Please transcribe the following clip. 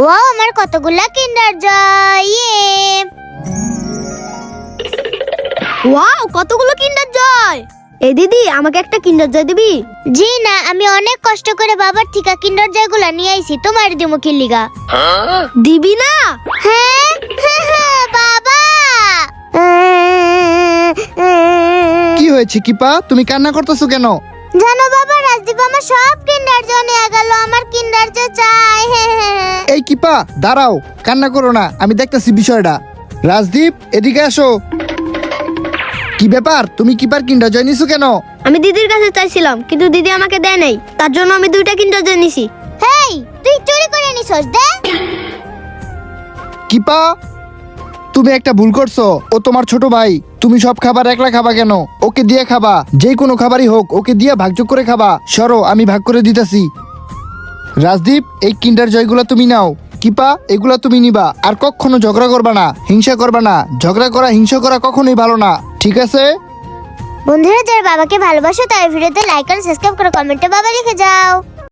Wow, আমার কতগুলা কিন্ডার জয়! Wow, কতগুলো কিন্ডার জয়! এই দিদি, আমাকে একটা কিন্ডার জয় দিবি? জি না, আমি অনেক কষ্ট করে বাবার থেকে কিন্ডার জয়গুলা নিয়ে আইছি, তোমার দিমু কি লিগা? দিবি না? হ্যাঁ, বাবা। কি হয়েছে কিপা, তুমি কান্না করতেছো কেন? জানো বাবা, রাজদীপ আমার সব কিন্ডার জয় নিয়ে গেল, আমার কিন্ডার জয় চাই। এই কিপা দাঁড়াও, কান্না করো না, আমি দেখতেছি বিষয়টা। রাজদীপ, এদিকে আসো। কি ব্যাপার, তুমি কিপার কিন্ডার জয় নিছো কেন? আমি দিদির কাছে চাইছিলাম, কিন্তু দিদি আমাকে দেয় নাই, তার জন্য আমি 2টা কিন্ডার জয় নিছি। হেই, তুই চুরি করে নিছস? দে। কিপা, তুমি একটা ভুল করছো। ও তোমার ছোট ভাই, তুমি সব খাবার একলা খাবা কেন? ওকে দিয়ে খাবা, যে কোনো খাবারই হোক ওকে দিয়ে ভাগযোগ করে খাবা। সরো, আমি ভাগ করে দিতেছি। রাজদীপ, এই কিন্ডার জয়গুলা তুমি নাও। কিপা, এগুলা তুমি নিবা। আর কখনো ঝগড়া করবা না, হিংসা করবা না। ঝগড়া করা, হিংসা করা কখনোই ভালো না, ঠিক আছে? বন্ধুরা, যারা বাবাকে ভালোবাসো তারা ভিডিওতে লাইক আর সাবস্ক্রাইব করে কমেন্টে বাবা লিখে যাও।